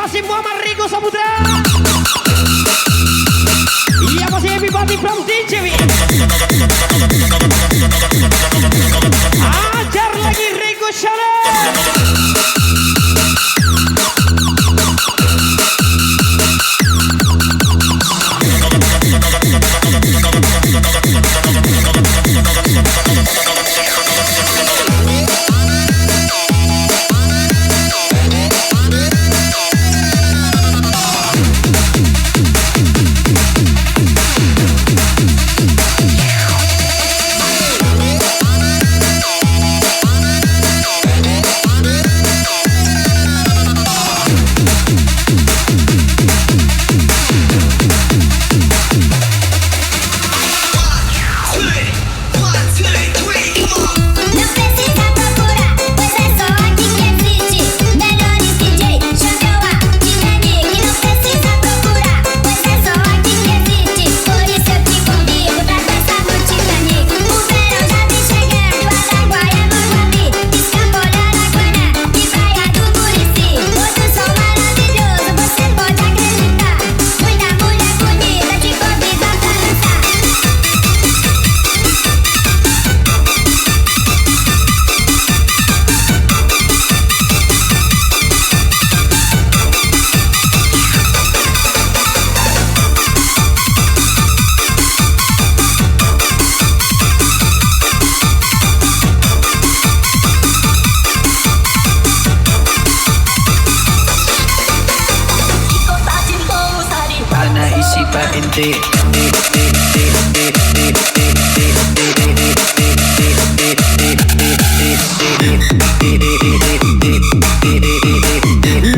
masih Muhammad Rigo Saputra. Iya masih everybody from DJW. Ajar lagi Rigo Shana.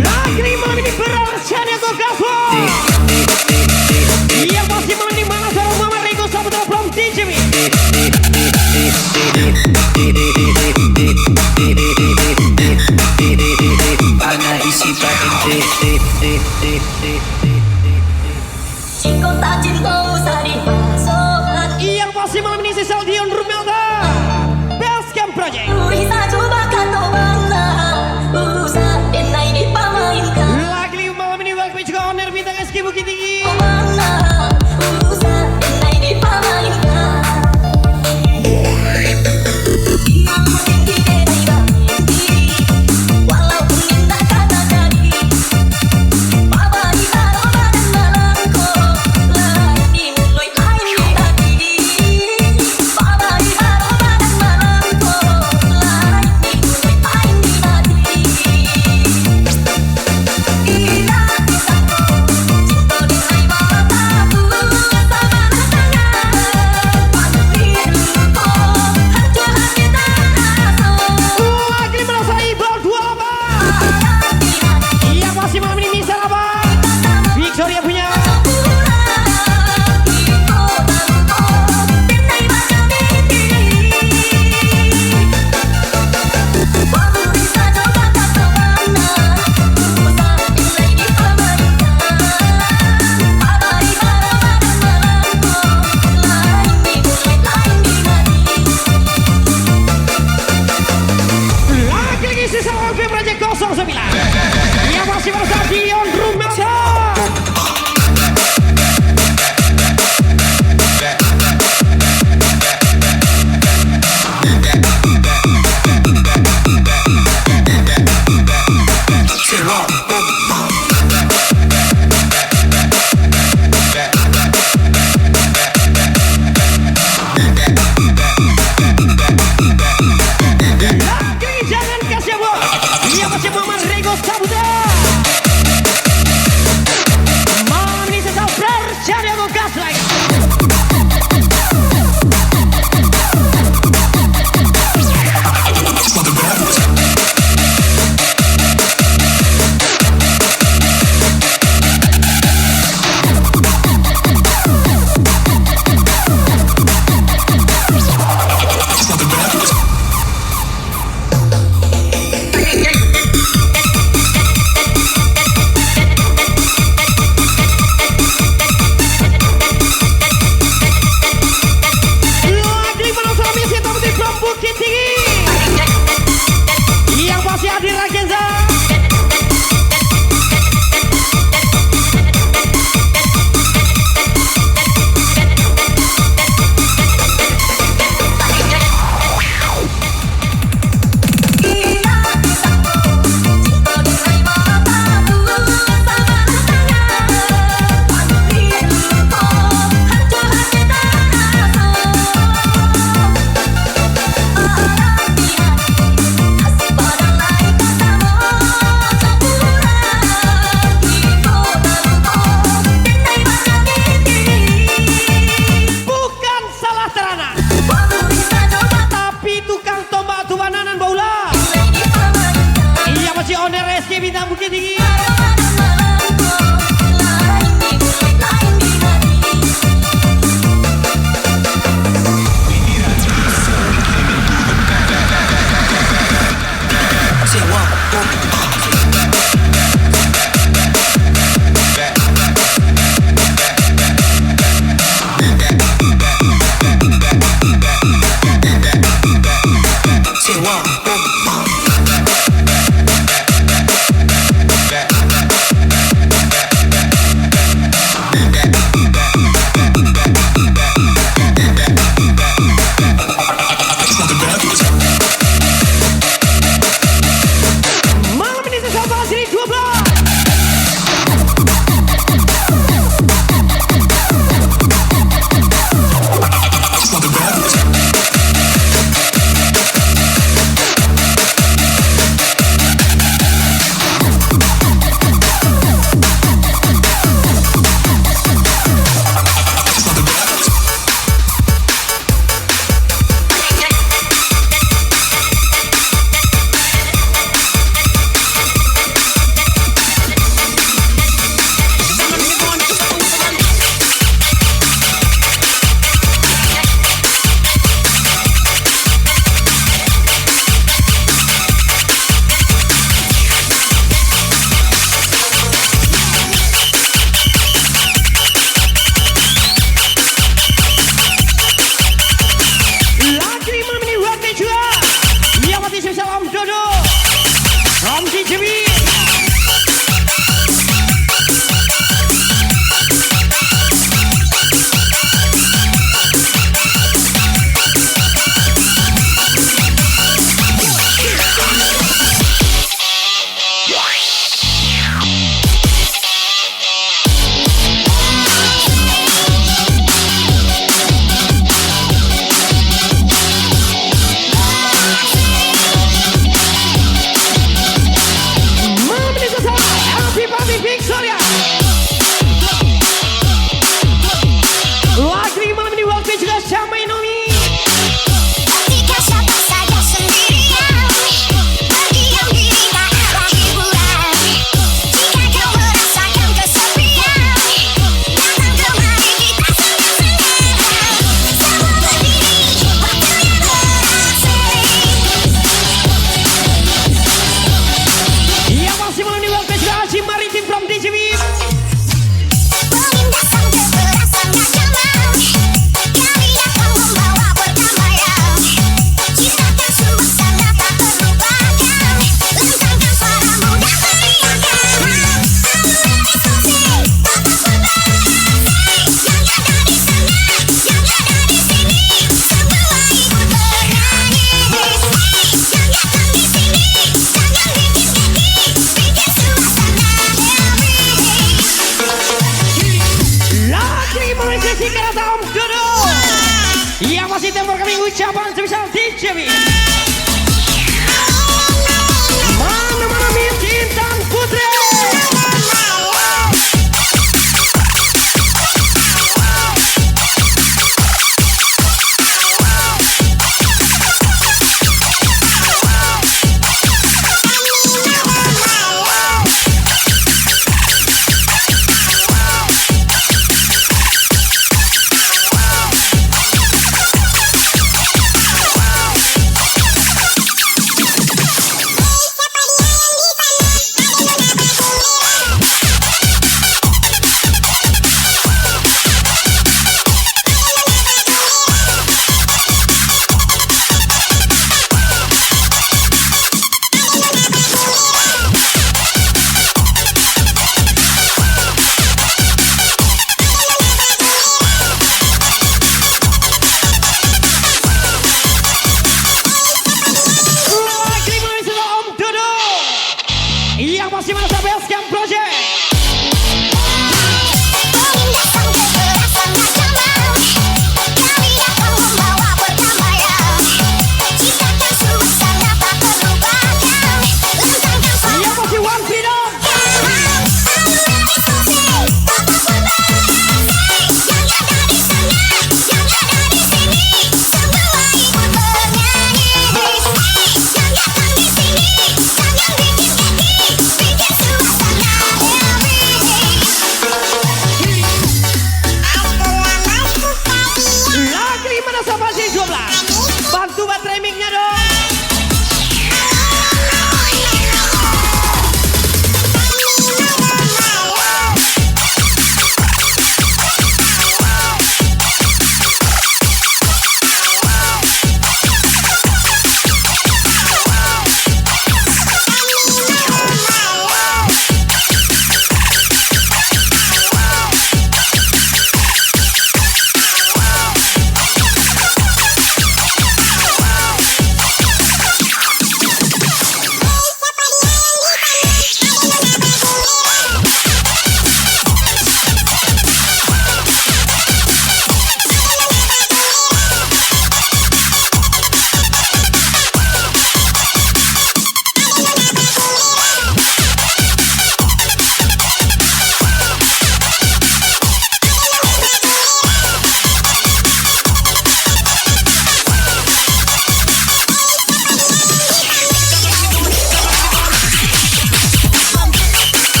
Lagi malam ini berarti aku kafu. Iya masih malam di mana sama Muhammad Rigo Saputra from DJW. Ana isi pakai Cinta tak cinta sari masuk. Iya masih malam ini Sesal Dion Rumelda Basecamp Project. Bisa coba kata mana urusan pena ini pamainkan. Lagi malam ini waktu juga owner bintang SK Bukit Tinggi. Mana urusan pena ini pamainkan. Walaupun indah kata jadi, Baba di taruh badan malamku. Lagi mulai air tadi, Baba Roti Victoria. Lagi malam ini waktu juga sama Inomi. Ketika siapa saja sendirian, berdiam diri tak ada hiburan. Jika kau merasakan kesepian, datang kemari kita senang-senang. Semua berdiri, waktunya berasing. Iya masih malam ini waktu juga Hashim Maritim from DJB. Pemindasan kekerasan gak jalan, kami datang membawa perdamaian. Ciptakan suasana tak terlupakan, lantangkan suara muda teriakan. Alunan diskusi, tetap berasing. Yang ada di sana, yang ada di sini, semua ikut bernyanyi. Yang datang di sini, jangan dikit-dikit, bikin suasana damai. Lagi malam ini Jessica datang duduk. Iya masih tempur kami ucapan sebesar DJB. Mana-mana Mim Intan Putri.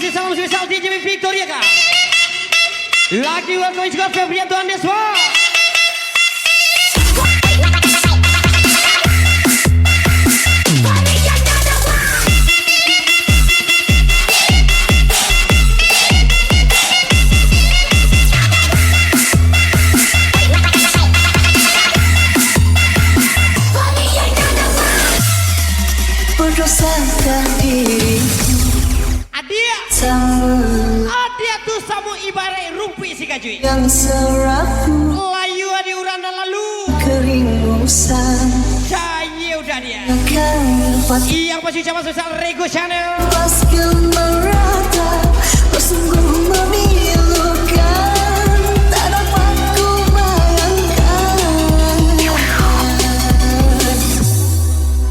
masih salam spesial DJ Victoria kak. Lagi waktu juga Febrianto Andeswa. Berdosakan diriku Adia, sama adia tuh samu ibarat rumpi si kajui. yang serapu Layu adi urana lalu. keringusan Saya udah dia. akan lepas Yang pasti sama sosial Rego Channel. lepaskan merata bersungguh memilukan tak dapat ku bayangkan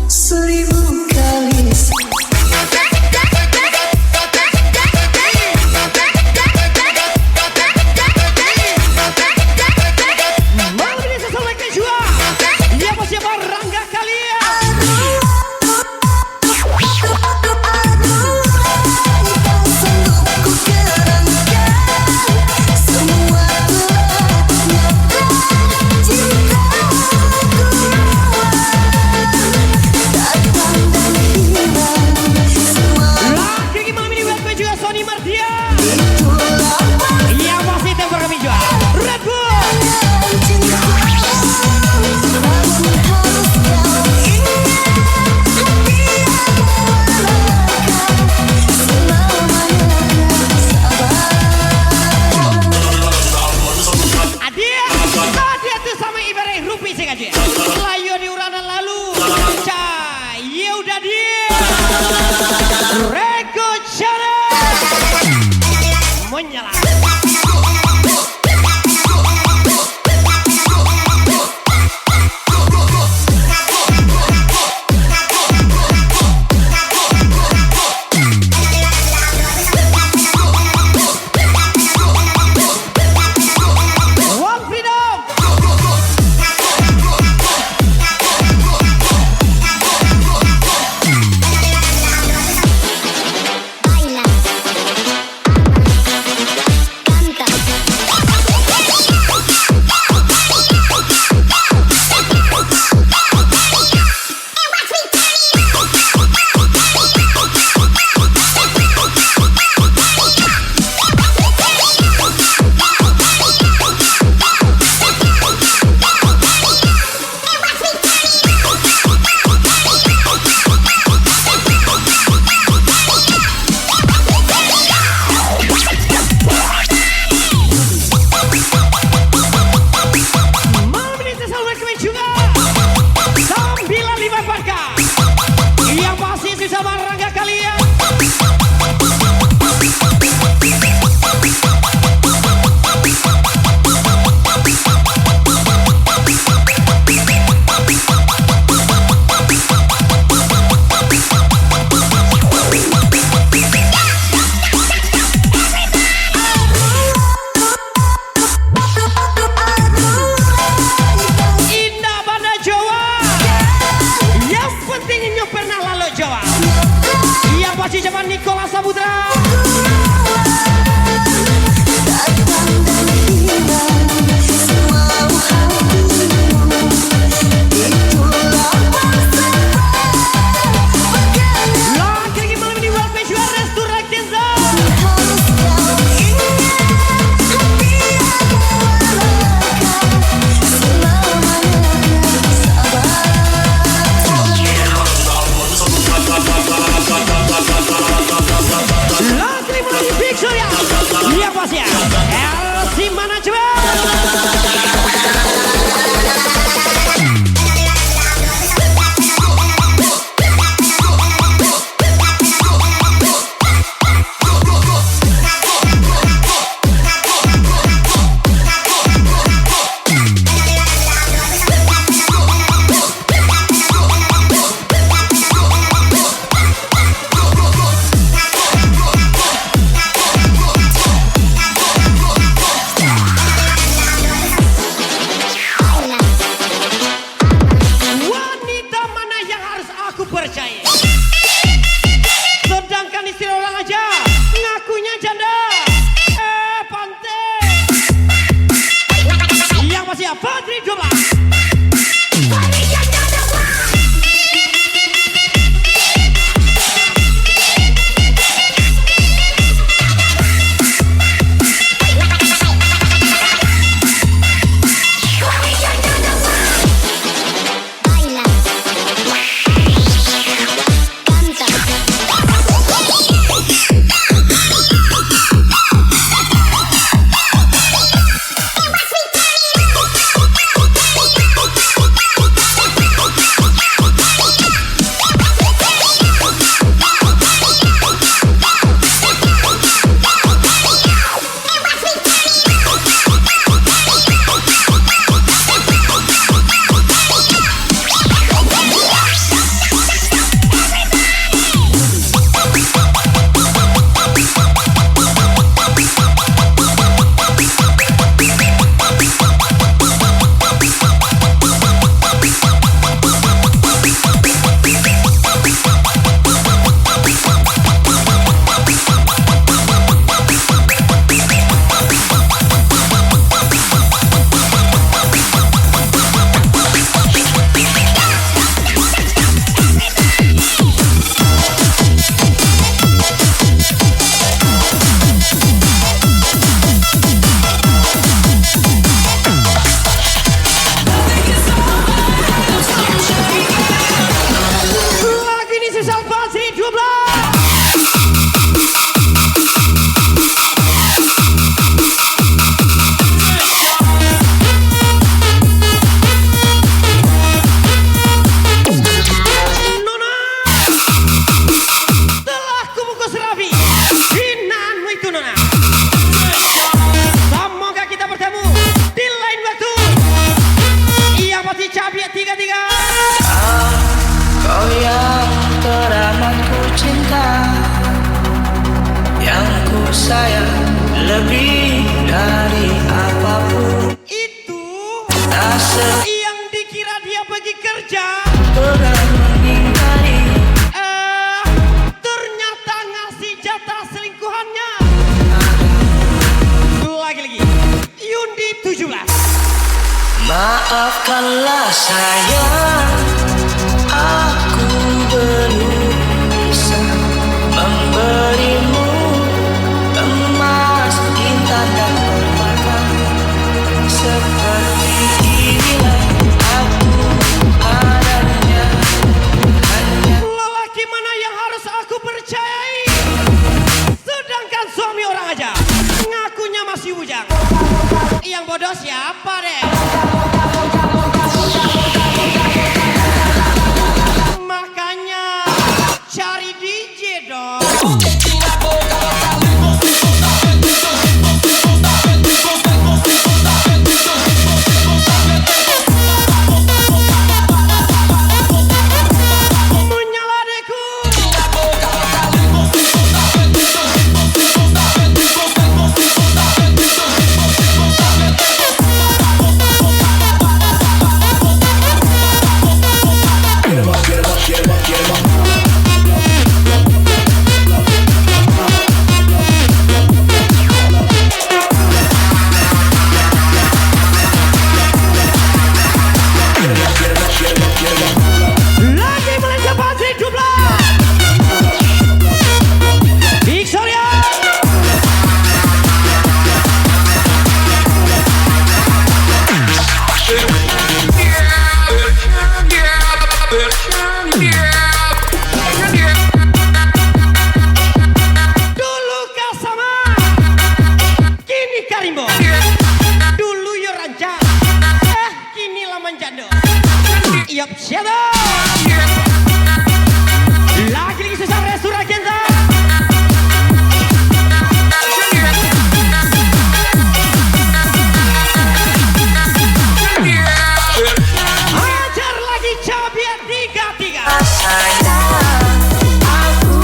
1000 kali Malam ini saya selesai jua. Dia pasti Rangga kalian. Lagi malam ini buat gue juga Sony Mardia. Yang pasti tempur kami juga Red Bull. Adia tuh sama ibarat rupi sih aja. Layu di urana lalu. Ya udah dia. Rego Channel menyala. One freedom. Baila, canta. Malam ini saya selalu welcome juga 95 Barca. Yang pasti susah Rangga kalian. Indah Banda Jawa. Yang penting nyo pernah lalu Jawa. Yang pasti zaman Nicola Saputra. Lagi malam ini buat pejuang Restura Kenza. Lagi malam ini Victoria. Yang pasti ya LC Management. siapa? 3, 12. sayang lebih dari apapun. Itu Tak yang dikira dia pergi kerja, pernah mengingkari. Ternyata ngasih jatah selingkuhannya. Lagi-lagi Yundi 17. Maafkanlah sayang, aku belum bisa memberimu emas, intan dan permata. Seperti inilah aku adanya, hanya Lelaki mana yang harus aku percayai? Sedangkan suami orang aja ngakunya masih bujang. Yang bodoh siapa deh? Makanya cari DJ dong. Menyala deku. Lagi Malaysia Patri 12 Victoria. Dulu Kasama, kini Karimbo. Dulu Yoranca, kini Laman Jando. Yap, siapa? Lagi susah restoran Kenza. Ajar lagi cabiat 33. sayang, aku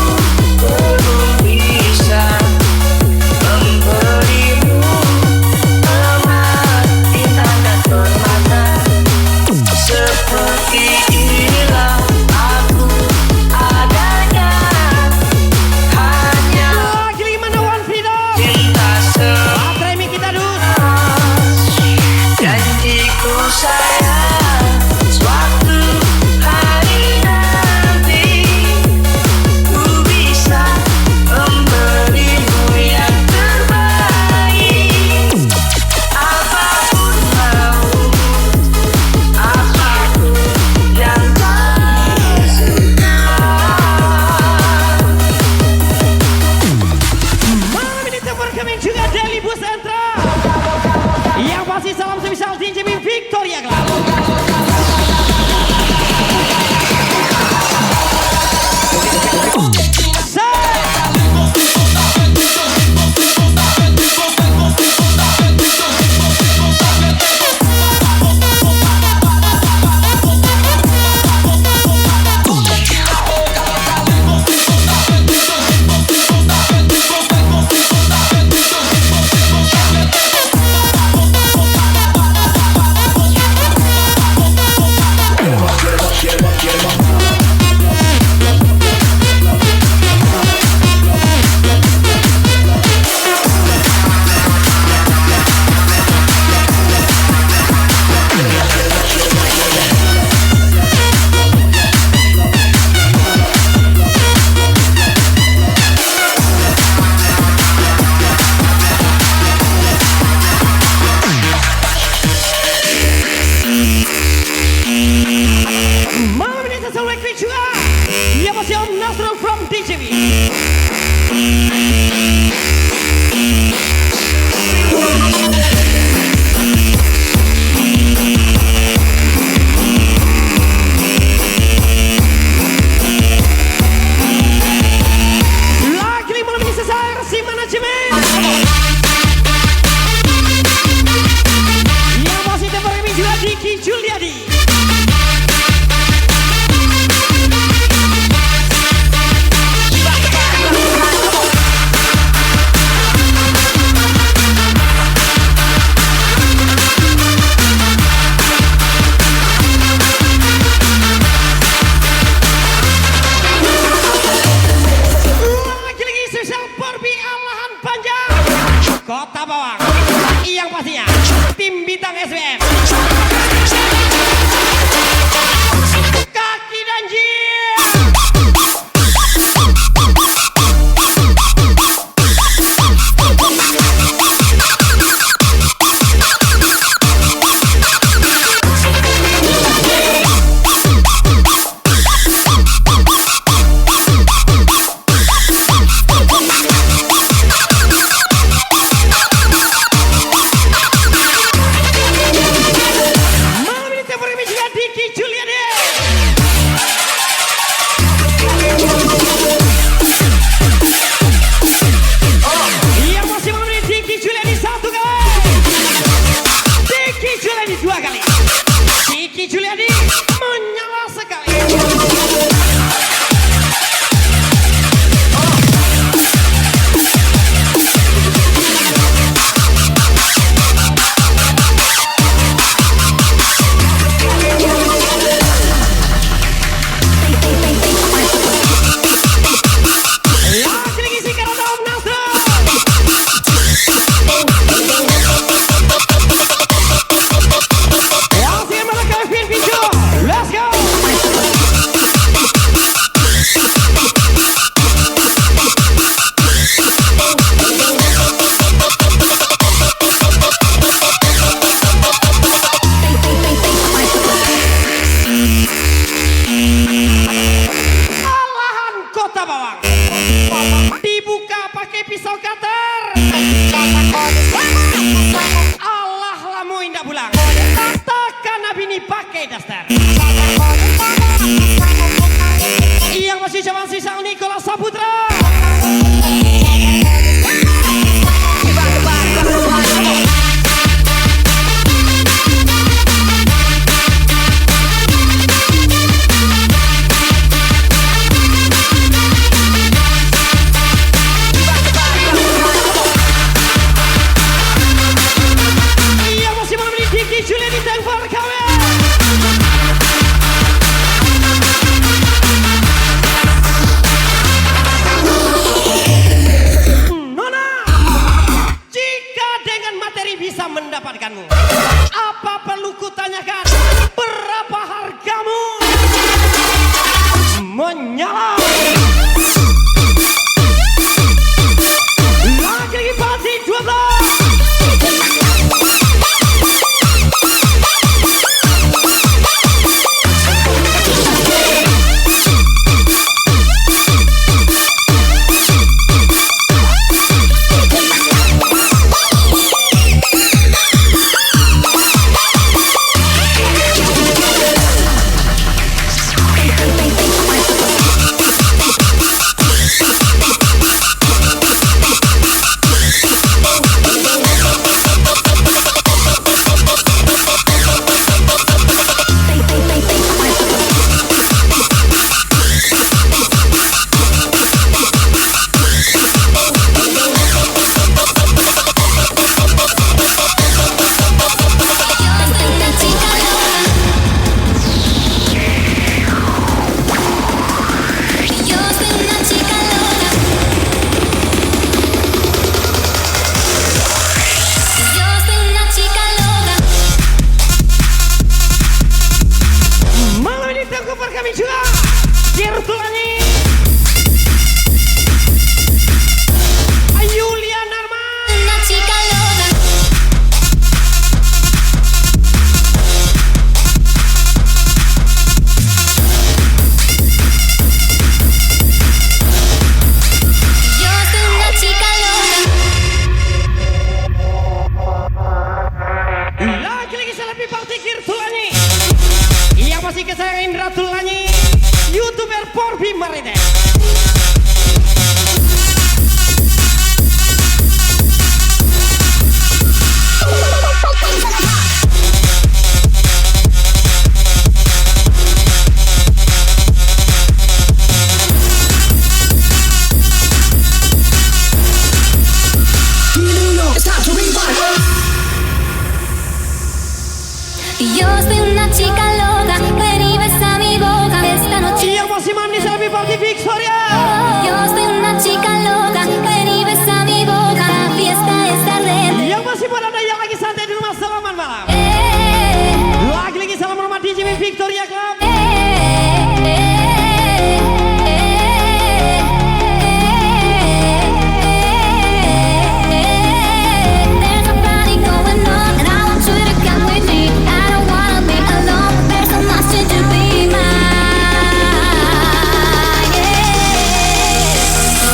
belum bisa memberimu emas, intan dan permata. Seperti ini Yang pastinya tim bintang SBM. Kaki dan Jin. Malam ini tempur kami juga Diki Juliani. Yang masih malam ini Diki Juliani 1 kali. Diki Juliani 2 kali. Diki Juliani menyala sekali. Lagi si Karata Om Nasro. Yang si mana Kevin Pijo. Let's go. Olahan Kota Bawang dibuka pakai pisau cutter. Allah lamu indah pulang. Takkan Nabi ini pakai daster. Yang masih zaman sisa Nicholas Saputra. Yang masih malam ini Diki Juliani Tempur KW. Nona, jika dengan materi bisa mendapatkanmu, apa perlu kutanyakan berapa hargamu? Menyala. Lagi pasti 12. Victoria Club. There's a party going on, and I want you to come with me. I don't wanna be alone, but there's so much to be mine. Yeah.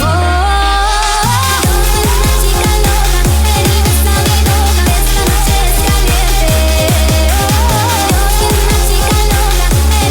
Oh, una chica loca, venimos a mi boca. Esta noche es caliente. Oh, una chica loca, venimos a mi boca.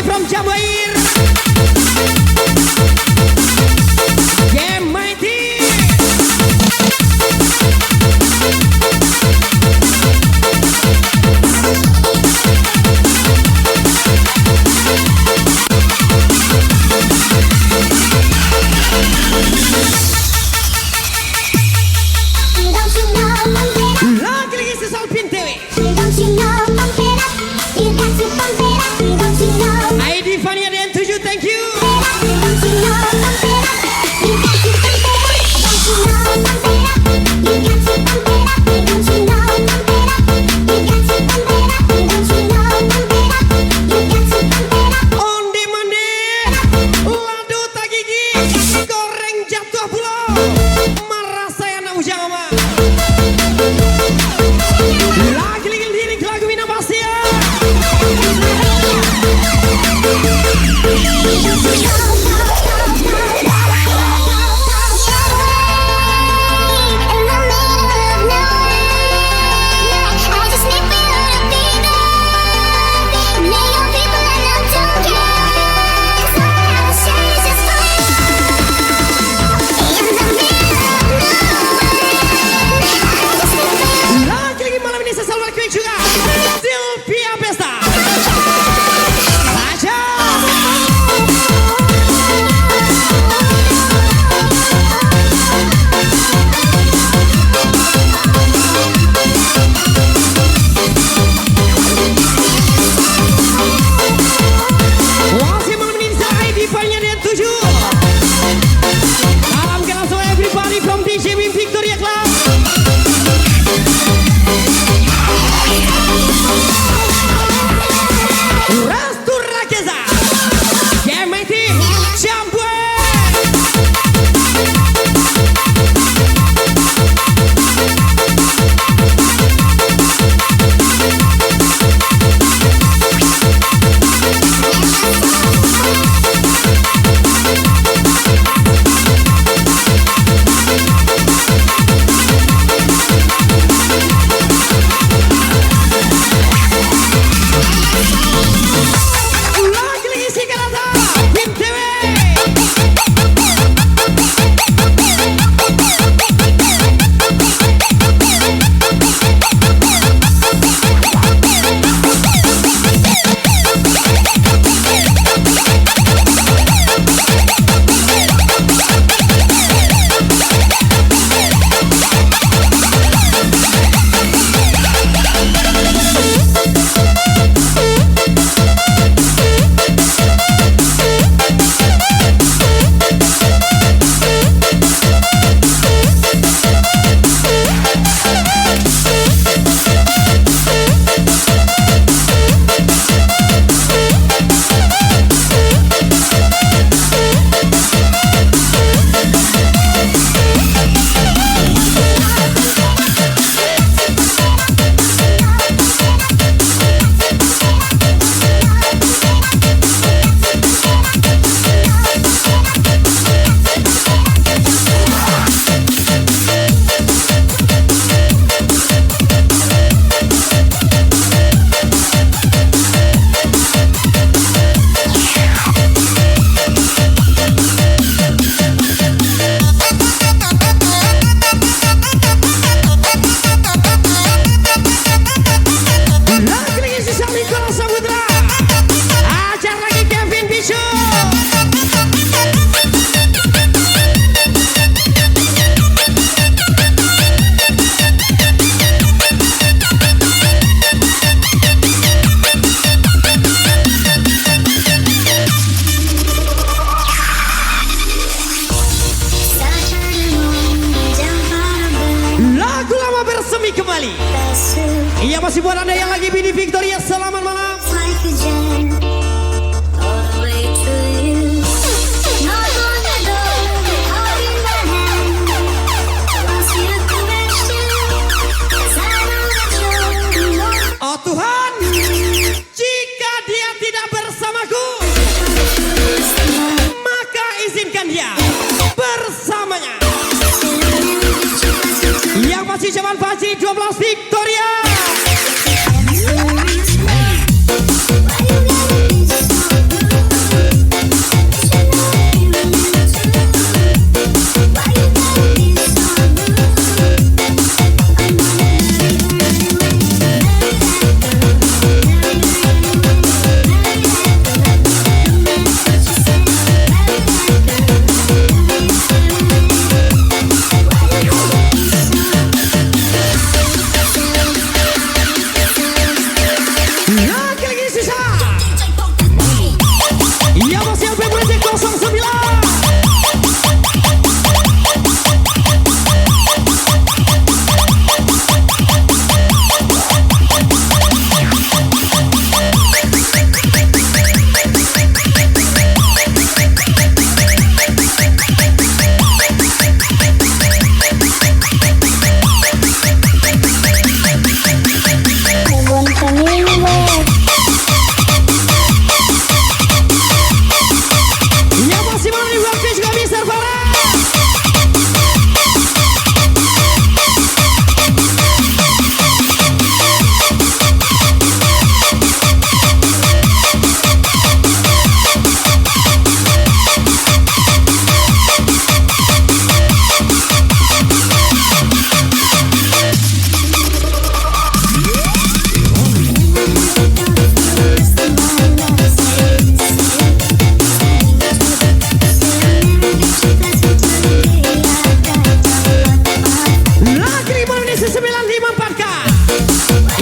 Party from Jambuair. Yeah, mighty. Lagi sesal pintewe. ID Fania dan 7, thank you. Onde mande, ladu tak gigi, goreng jatuh pulau. Marah saya anak ujang ama. Lagi lirik lagu Mina Basia. Lagi malam ini saya selalu berkuih juga. Sylvia Pesta. Raja. Masih malam ini saya ID Fania dan 7. Salam kenal semua everybody from DJ Wim Victoria Club. Restu Rakeza. Yeah, mighty. Jambuair. Lagi si Kalata. Pintewe. Lagi si Samikola Samudra. Ajar lagi Kevin Bichu. Lagu lama bersemi kembali. Iya, masih buat anda yang lagi Bini Victoria, selamat malam. Oh Tuhan, jika dia tidak bersamaku, maka izinkan dia bersamanya. Yang masih zaman Paci 12 Victoria.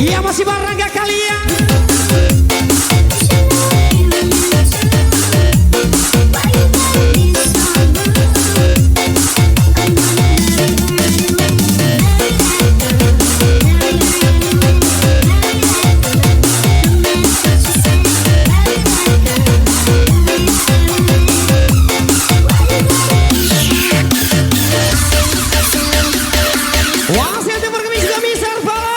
Iya masih bareng gak kalian? Wasil Timur kami juga Mister RHA.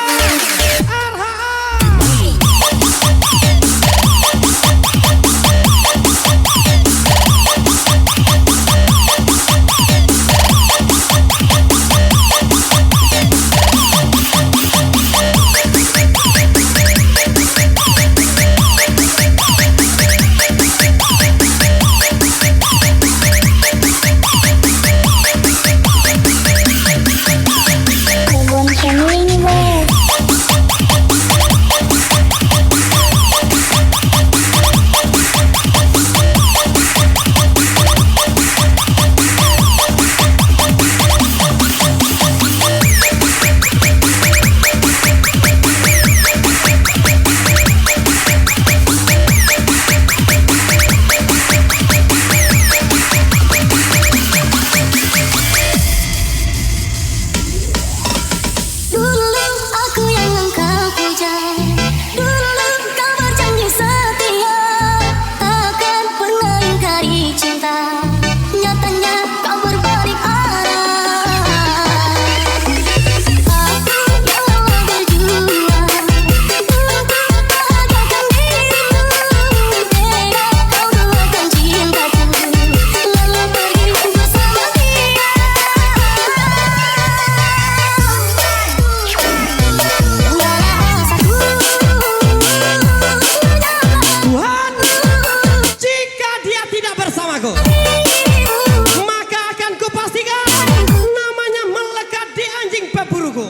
Maka akan kupastikan namanya melekat di anjing peburuku.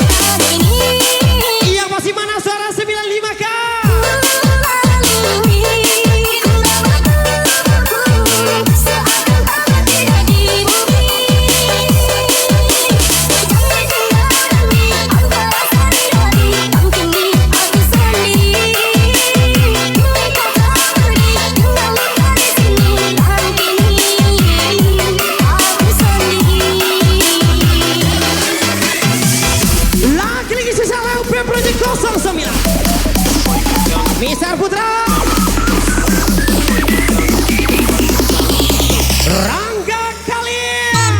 Yang pasti mana suara 95K. Mister Putra Rangga kalian.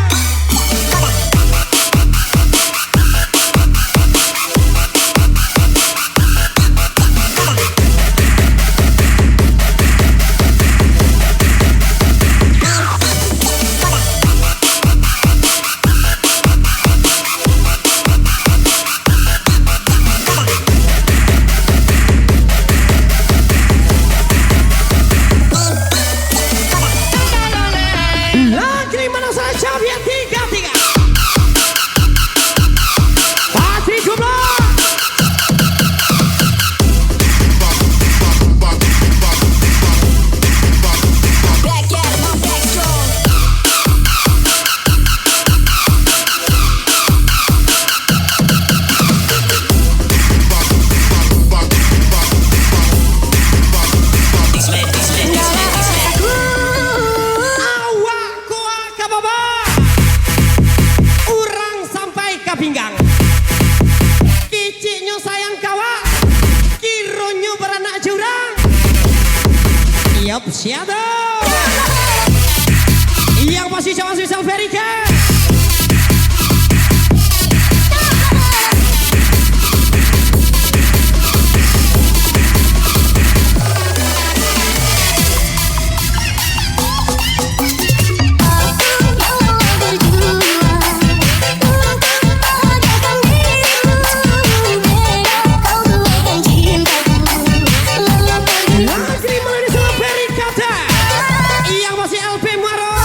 Pinggang kiciknya sayang kawa kironyo beranak jurang. Yup siapa yang pasti sama si Selverika. Yang masih LP Maro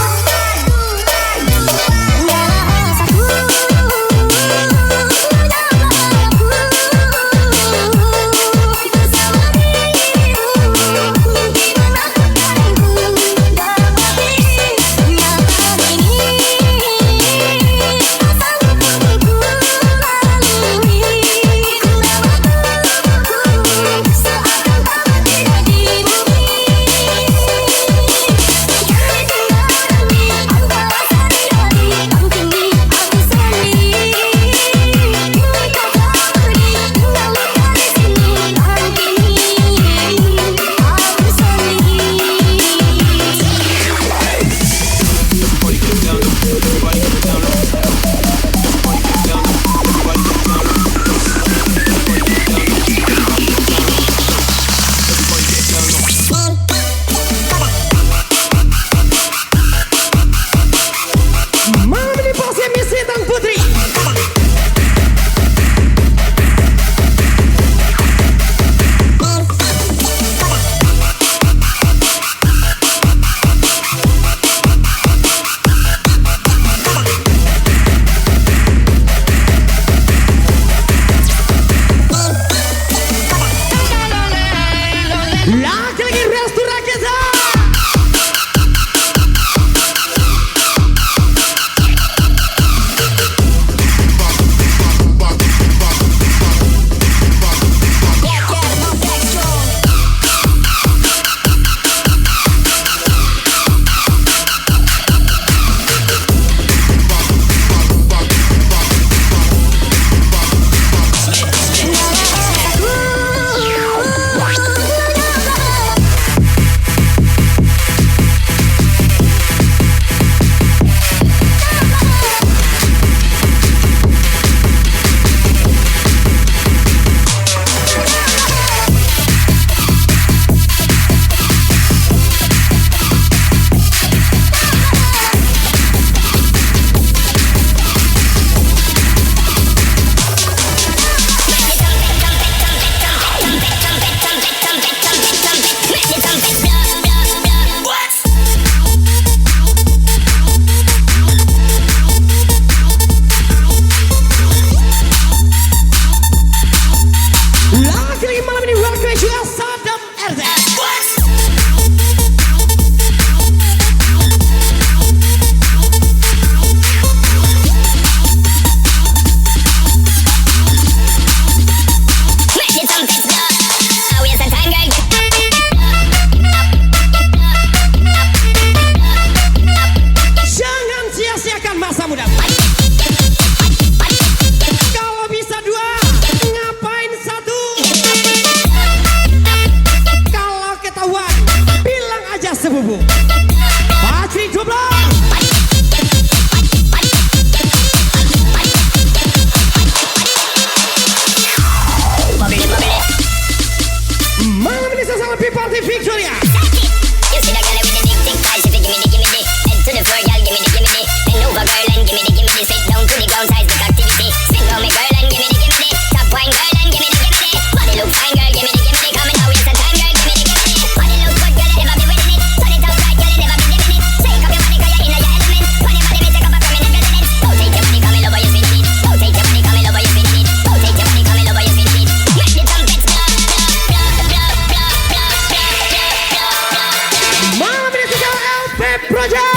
Victoria. You see that girl with the big thick thighs, if you give me the head to the floor, girl, give me the bend over, girl, and give me the sit down to the ground, seismic activity. Spin round me, girl, and give me the top wine, girl, and give me the body look fine, girl, give me the come and now waste the time, girl, give me the body look good, girl, you never be winning it. Turn it up right, girl, you never be dimming it. Shake up your body, girl, you're in your element. Turn your body, make take up a permanent residence. Rotate your body, come in over, you spin it. Rotate your body, come in over, you spin it. Rotate your body, come in over, you spin it. Make the trumpets blow, blow, blow, blow, blow, blow, blow. Malam ini kita LP Project.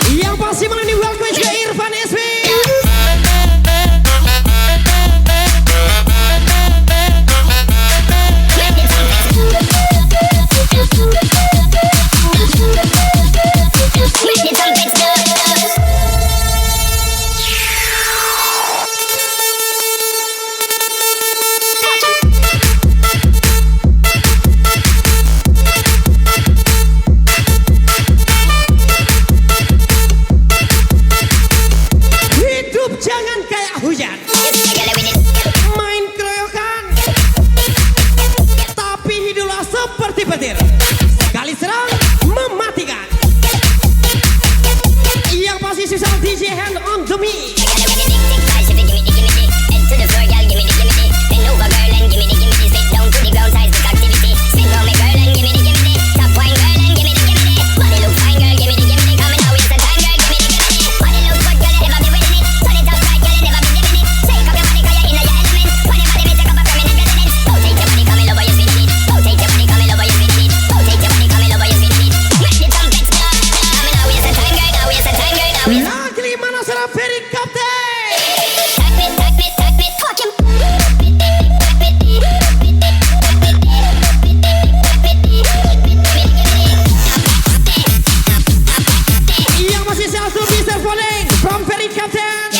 Yang pasti malam ini welcome juga Irfan SB. Hidup jangan kayak hujan, main keroyokan, tapi hiduplah seperti petir. Sekali serang mematikan. Yang pasti susah DJ hand on the me. Lagi mana serang Ferry Captain. Yang masih satu bisa falling from Ferry Captain.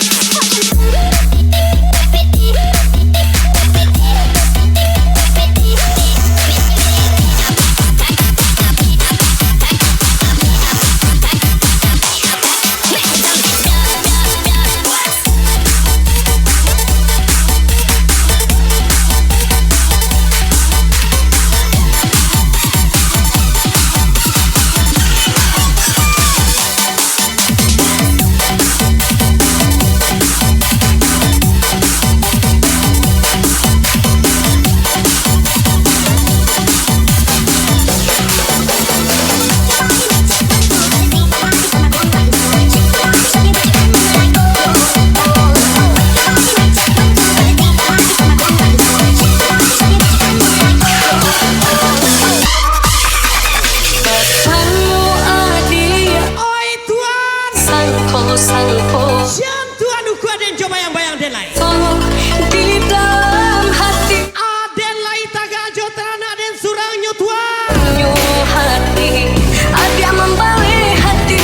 Jangan Tuhan aku ada yang coba yang bayang den lain. Di dalam hati Aden lain taga jotan aden surang nyutuan. hati ada membalik hati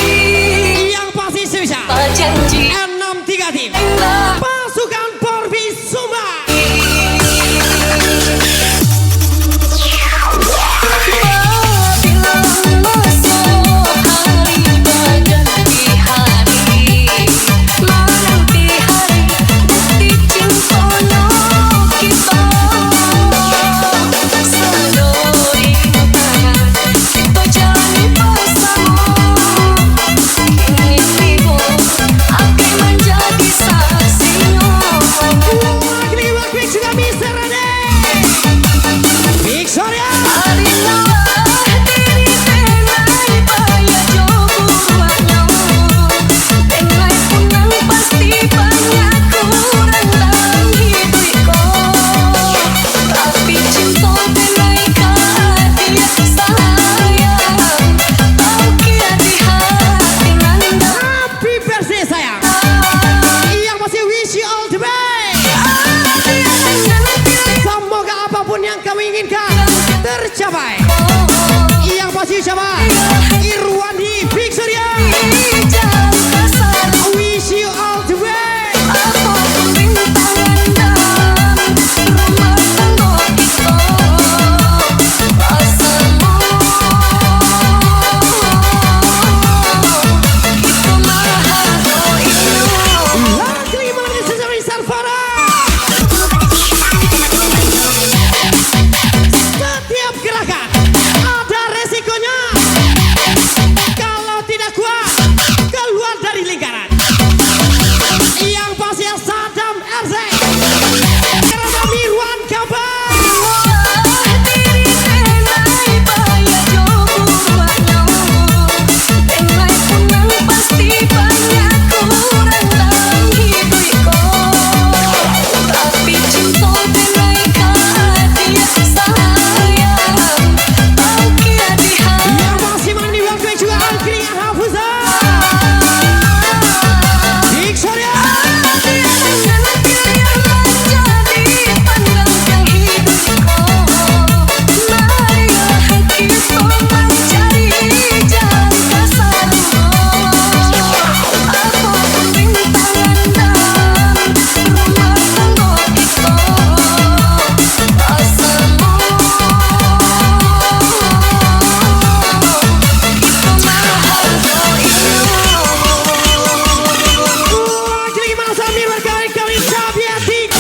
Yang pasti sebisa janji 6-3 tim indah pasukan Porbi Sumba. Bila masuk hari berganti hari Hafuza Victoria. Jangan pilihan menjadi pandangkan hidupku. Marilah kita mencari jalan kasarmu. Apapun rintangan dan rumah tangga kita, asalmu kita menghargai. Jadi gimana sambil berkali-kali sabiatik.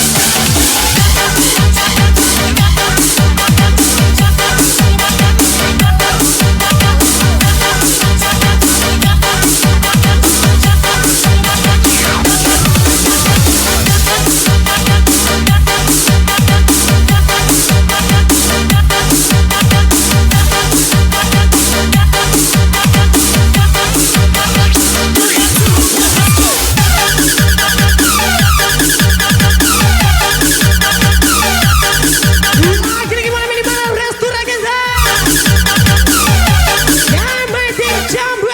Jadi gimana mini barang restoran Genza. Yang penting jambu.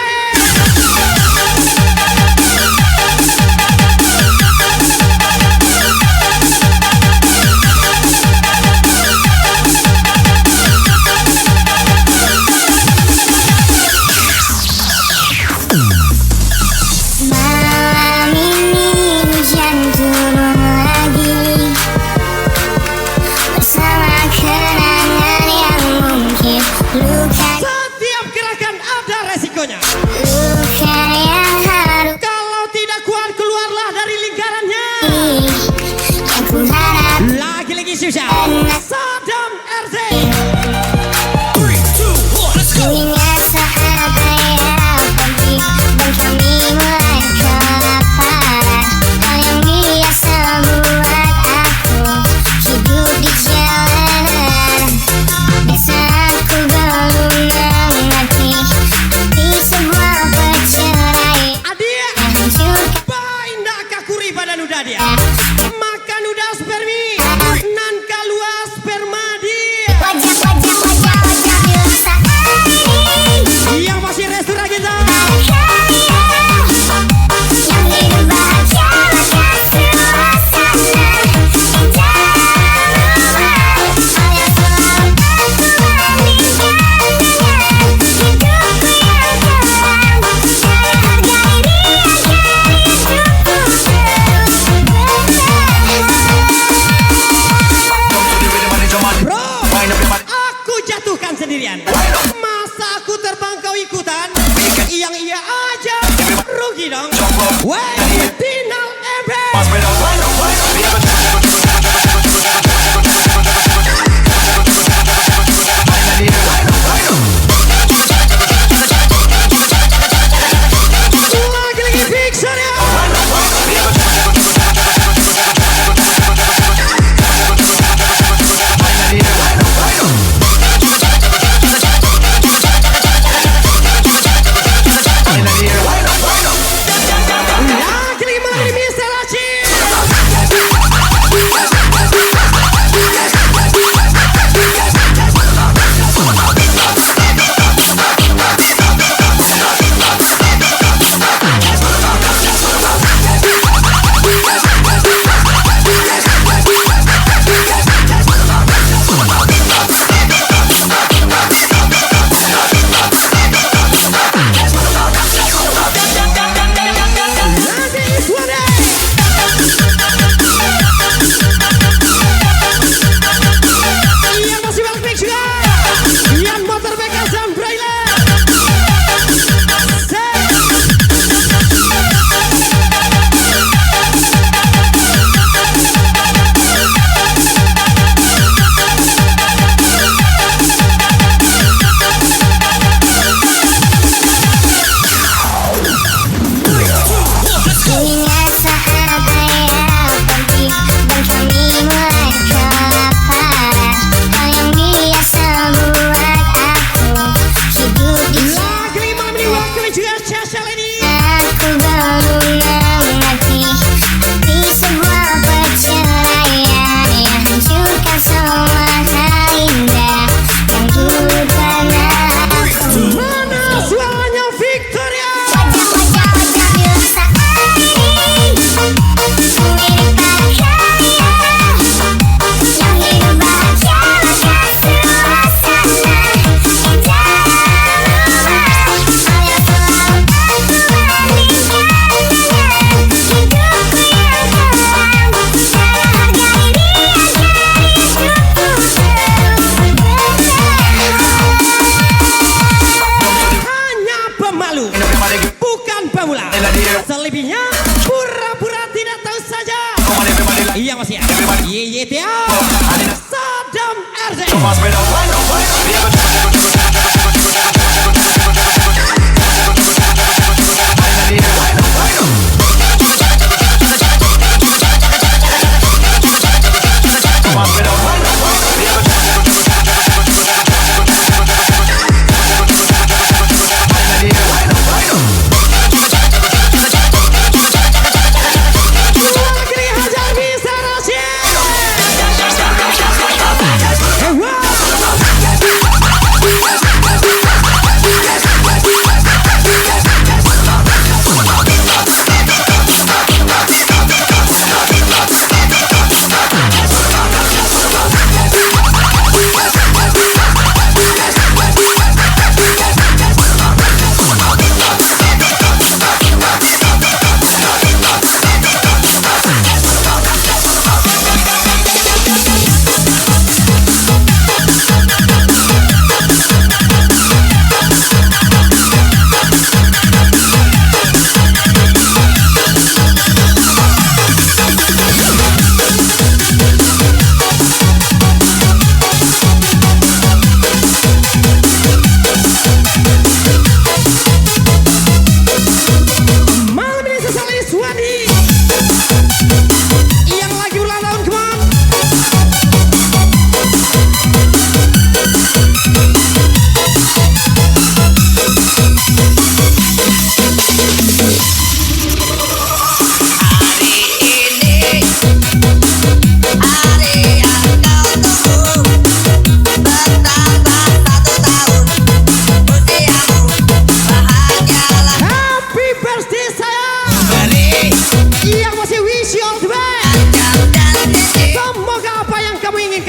Malam ini hujan turun lagi bersama kenangan yang mungkin luka Setiap gerakan ada resikonya. yang harus Kalau tidak kuat keluarlah dari lingkarannya. yang ku harap Lagi-lagi susah. Saddam RZ. ingat saat ayah pergi dan kami mulai kelaparan. Hal yang biasa buat aku hidup di jalanan. Biasa aku belum mengerti arti sebuah perceraian Adik. yang hancurkan Baindak kakuri pada nuda dia. Makan nuda spermi. Nan kalua sperma dia. wajah bila saat ini Yang masih restoran kita. yang hidup bahagia maka suasana indah alias selalu aku bandingkan dengan hidupku yang sekarang. Saya hargai dia agar hidupku terus bertahan. Bro, aku jatuhkan sendirian. Masa aku terbang kau ikutan? Yang iya aja, rugi dong. Wey, Tinal Ember. Lagi-lagi Victoria. Lagi-lagi malam ini Mr. Laci. Nanti Iswade. Yang masih balik mix juga. Yang motor bekas dan trailer. Ingat saat ayah pergi dan kami mulai kelaparan. Hal yang biasa buat aku hidup di Lagi-lagi malam ini waktu juga Caca Lady. aku belum mengerti arti sebuah perceraian yang hancurkan semua hal indah yang dulu pernah aku. Mana suaranya Victoria? bukan pemula. Selebihnya pura-pura tidak tahu saja. Iya Mas ya. YYTA Saddam RZ.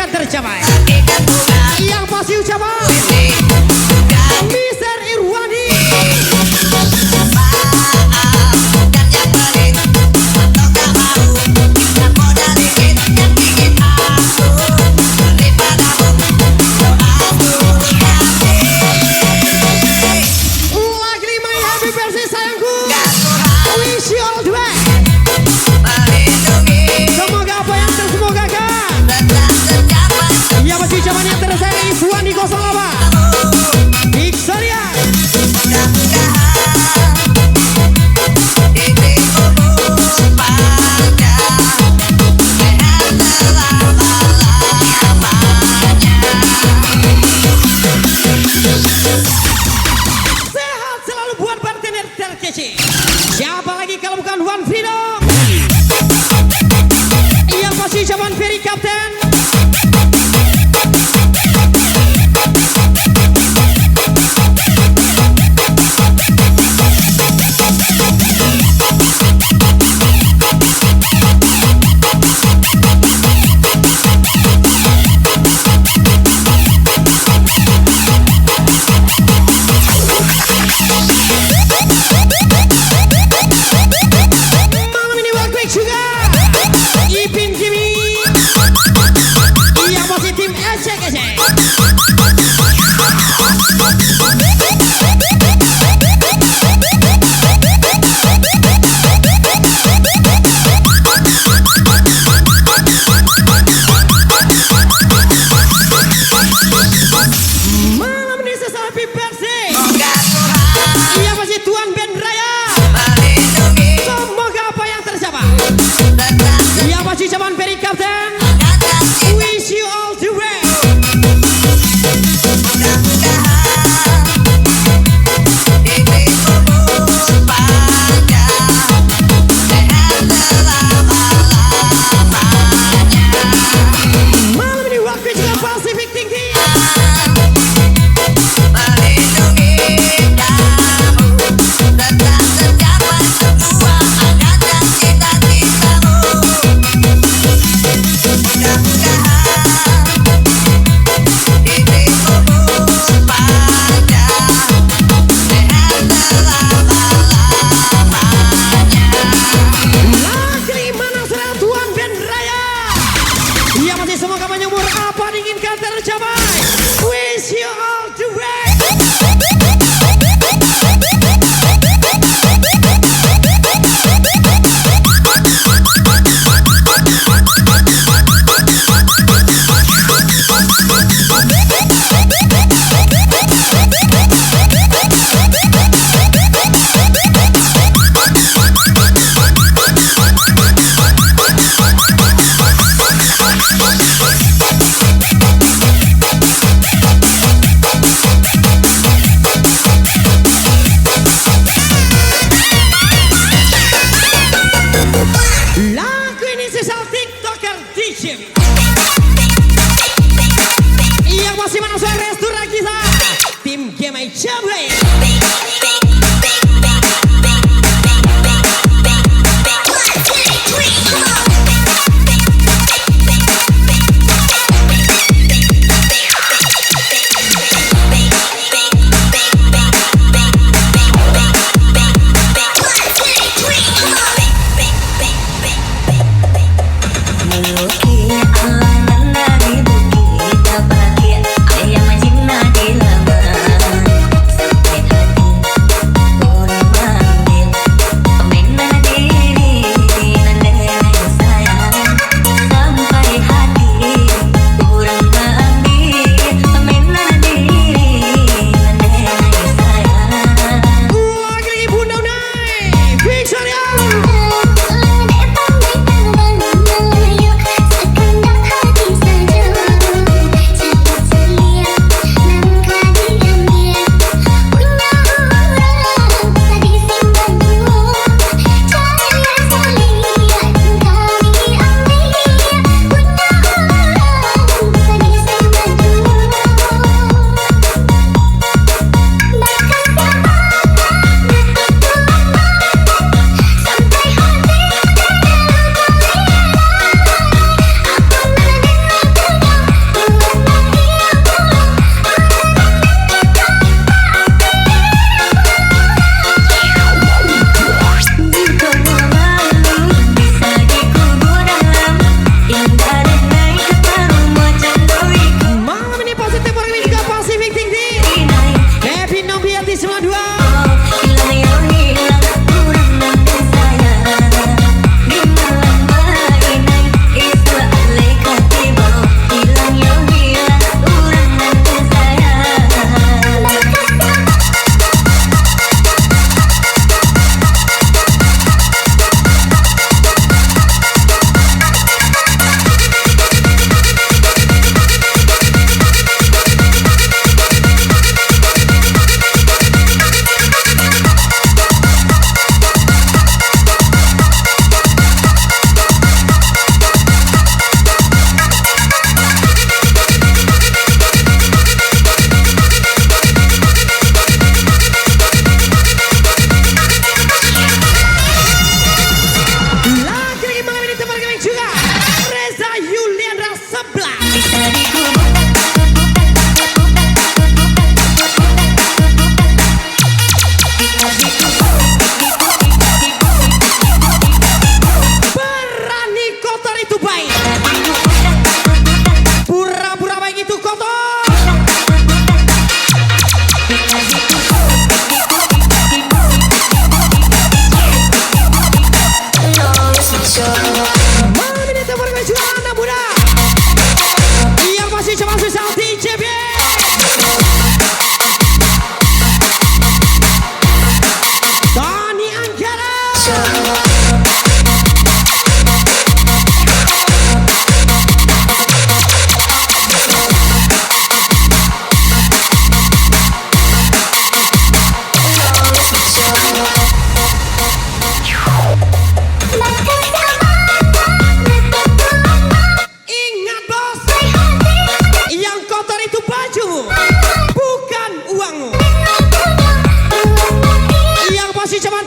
Tercapai. Yang pasti ucapan Mr. Irwandi. Lagi my happy birthday sayangku. Wish you all the best. Semoga apa yang tersemogakan. Ya masih ucapan yang tersayang Iswandi 08 Victoria. Sehat selalu buat bartender terkece. Siapa lagi kalau bukan One Freedom. Yang pasti ucapan Ferry Captain.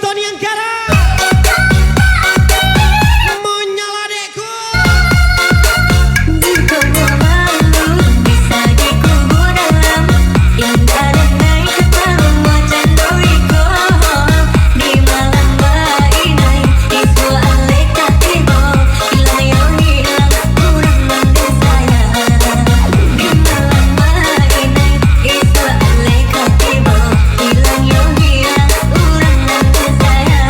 Tony Anggara. Menyala dekku. Jika malu bisa dikubur indah dan naik ke taruh wajan doiko di malam bainai itu alek katibo hilang yo hilang kurang nanti saya di malam bainai itu alek katibo hilang yo hilang kurang nanti saya.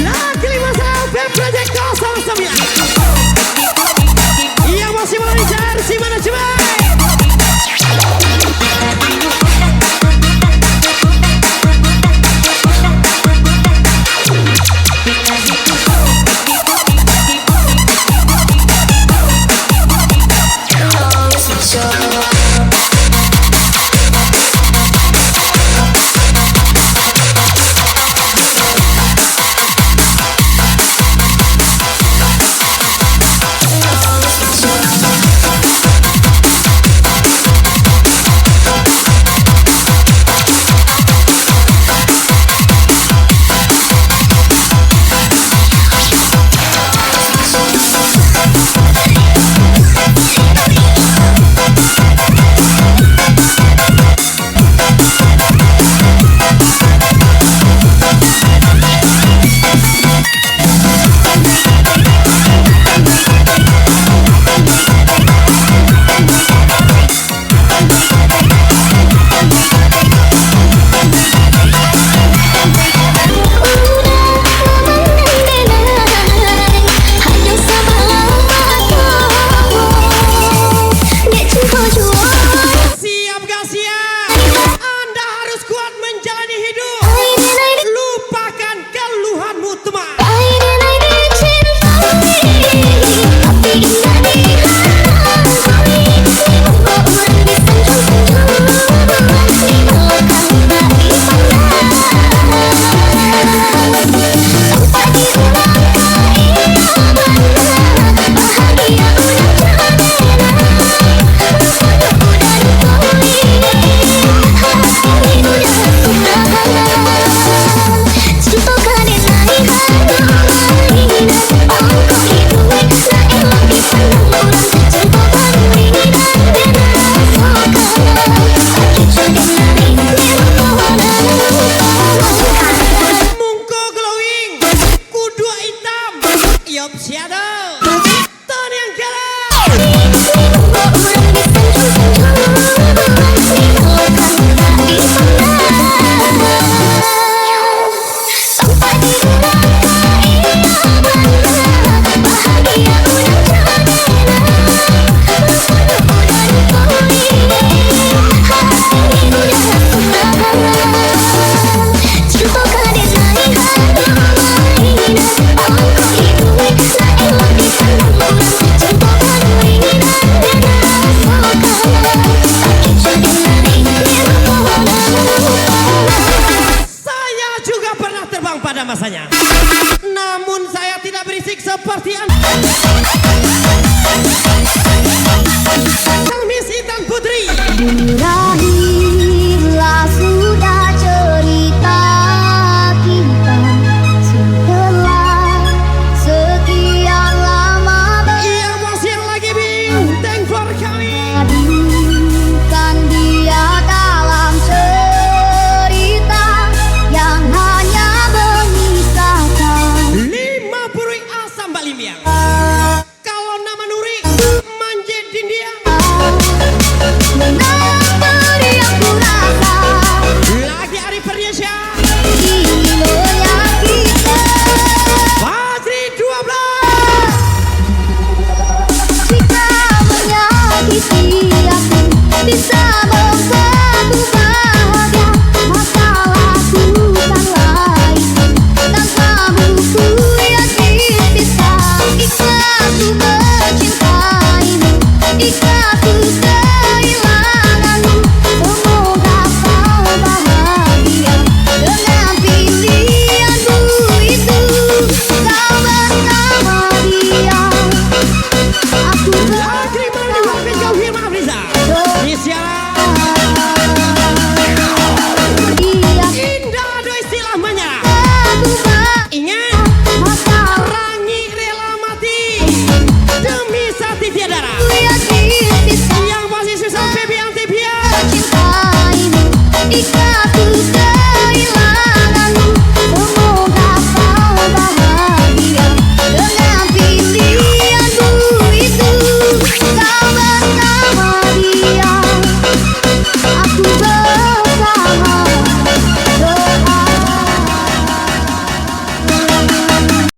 Lagi 5 sampai Project 09 yang masih melancar si manajemen. Siap gak siap? Anda harus kuat menjalani hidup. Lupakan keluhanmu teman. Mungko glowing, kudu hitam, yop shadow, Tony Anggara. Saya juga pernah terbang pada masanya. Namun saya tidak berisik seperti Anda. Kang Miss Intan Putri.